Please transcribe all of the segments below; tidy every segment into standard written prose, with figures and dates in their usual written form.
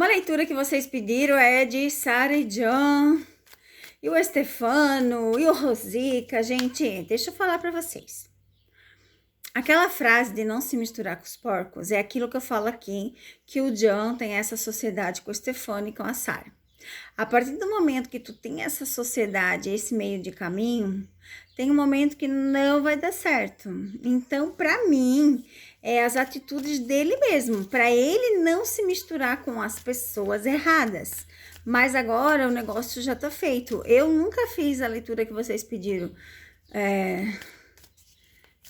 Uma leitura que vocês pediram é de Sara e John, e o Stefano, e o Rosica. Gente, deixa eu falar para vocês. Aquela frase de não se misturar com os porcos é aquilo que eu falo aqui, que o John tem essa sociedade com o Stefano e com a Sara. A partir do momento que tu tem essa sociedade, esse meio de caminho, tem um momento que não vai dar certo. Então, para mim, é as atitudes dele mesmo, para ele não se misturar com as pessoas erradas. Mas agora o negócio já tá feito. Eu nunca fiz a leitura que vocês pediram.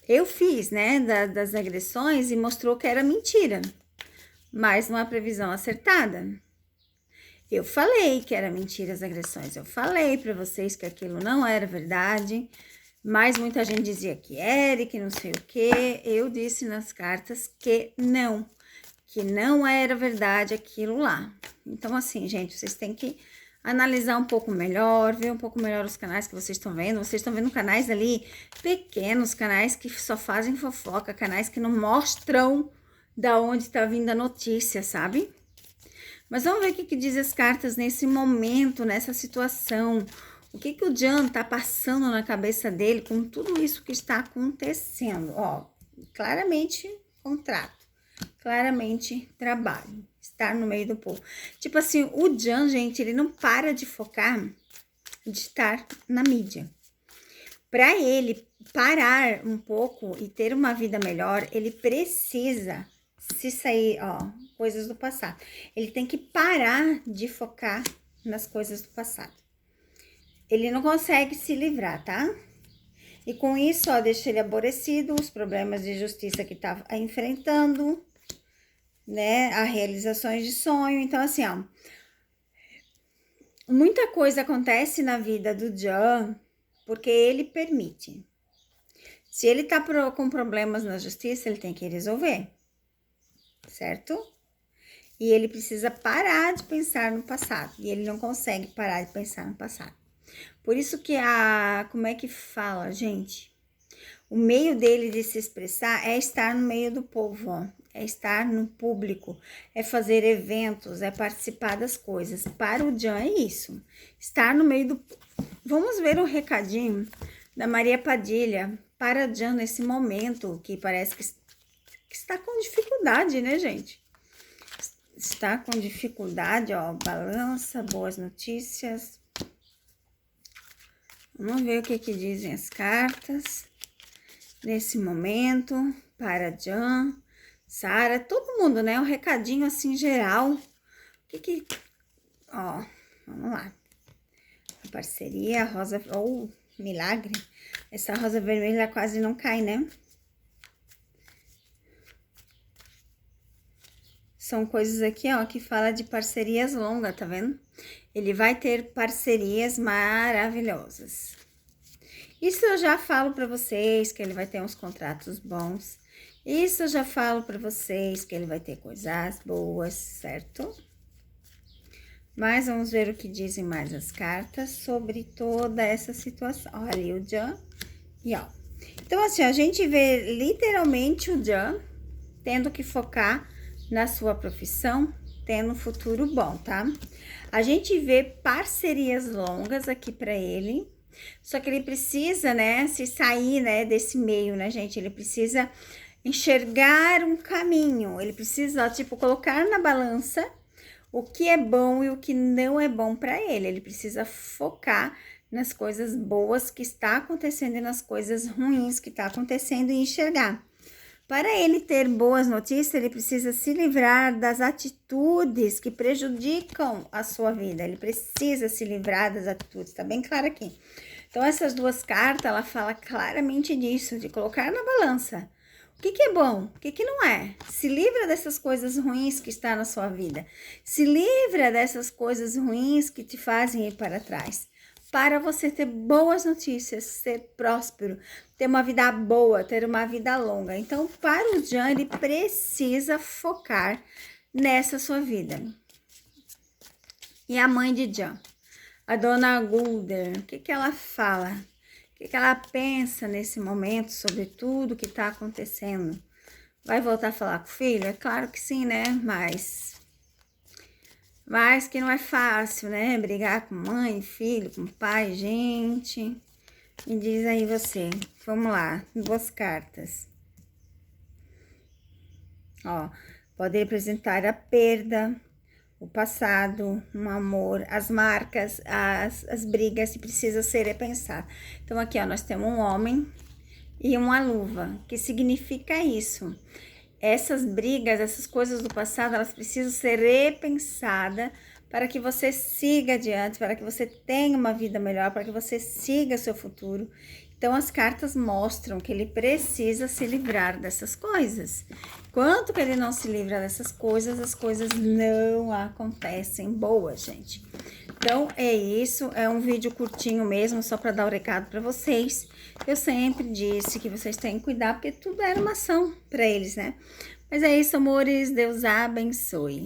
Eu fiz, né, das agressões e mostrou que era mentira, mas uma previsão acertada. Eu falei que era mentira as agressões, eu falei para vocês que aquilo não era verdade, mas muita gente dizia que era e que não sei o que. Eu disse nas cartas que não era verdade aquilo lá. Então, assim, gente, vocês têm que analisar um pouco melhor, ver um pouco melhor os canais que vocês estão vendo. Vocês estão vendo canais ali pequenos, canais que só fazem fofoca, canais que não mostram da onde está vindo a notícia, sabe? Mas vamos ver o que diz as cartas nesse momento, nessa situação. O que o John tá passando na cabeça dele com tudo isso que está acontecendo? Ó, claramente contrato, claramente trabalho, estar no meio do povo. Tipo assim, o John, gente, ele não para de focar de estar na mídia. Para ele parar um pouco e ter uma vida melhor, ele precisa se sair, ó, coisas do passado. Ele tem que parar de focar nas coisas do passado. Ele não consegue se livrar, tá? E com isso, ó, deixa ele aborrecido, os problemas de justiça que tá enfrentando, né? As realizações de sonho. Então, assim, ó, muita coisa acontece na vida do John porque ele permite. Se ele tá com problemas na justiça, ele tem que resolver, certo? E ele precisa parar de pensar no passado. E ele não consegue parar de pensar no passado. Por isso que como é que fala, gente? O meio dele de se expressar é estar no meio do povo, ó. É estar no público, é fazer eventos, é participar das coisas. Para o John é isso, estar no meio do... Vamos ver um recadinho da Maria Padilha para John nesse momento, que parece que está com dificuldade, né, gente? Está com dificuldade, ó, balança, boas notícias. Vamos ver o que dizem as cartas nesse momento para John, Sara, todo mundo, né? Um recadinho assim geral. Ó, vamos lá. A parceria, a rosa, ou milagre. Essa rosa vermelha quase não cai, né? São coisas aqui, ó, que fala de parcerias longas, tá vendo? Ele vai ter parcerias maravilhosas. Isso eu já falo para vocês, que ele vai ter uns contratos bons. Isso eu já falo para vocês, que ele vai ter coisas boas, certo? Mas vamos ver o que dizem mais as cartas sobre toda essa situação. Olha ali o John e ó. Então, assim, a gente vê literalmente o John tendo que focar na sua profissão, tendo um futuro bom, tá? A gente vê parcerias longas aqui para ele, só que ele precisa, né, se sair, né, desse meio, né, gente? Ele precisa enxergar um caminho, ele precisa, tipo, colocar na balança o que é bom e o que não é bom para ele. Ele precisa focar nas coisas boas que está acontecendo e nas coisas ruins que está acontecendo e enxergar. Para ele ter boas notícias, ele precisa se livrar das atitudes que prejudicam a sua vida. Ele precisa se livrar das atitudes, tá bem claro aqui. Então, essas duas cartas, ela fala claramente disso, de colocar na balança. O que é bom? O que não é? Se livra dessas coisas ruins que está na sua vida. Se livra dessas coisas ruins que te fazem ir para trás. Para você ter boas notícias, ser próspero, ter uma vida boa, ter uma vida longa. Então, para o John, ele precisa focar nessa sua vida. E a mãe de John, a dona Gulder, o que ela fala? O que ela pensa nesse momento sobre tudo que está acontecendo? Vai voltar a falar com o filho? É claro que sim, né? Mas Mas que não é fácil, né? Brigar com mãe, filho, com pai, gente. Me diz aí você. Vamos lá, 2 cartas. Ó, pode representar a perda, o passado, um amor, as marcas, as brigas que precisam ser repensadas. Então, aqui, ó, nós temos um homem e uma luva, que significa isso. Essas brigas, essas coisas do passado, elas precisam ser repensadas para que você siga adiante, para que você tenha uma vida melhor, para que você siga seu futuro. Então, as cartas mostram que ele precisa se livrar dessas coisas. Enquanto que ele não se livra dessas coisas, as coisas não acontecem boas, gente. Então, é isso. É um vídeo curtinho mesmo, só para dar o recado para vocês. Eu sempre disse que vocês têm que cuidar, porque tudo era uma ação para eles, né? Mas é isso, amores. Deus abençoe.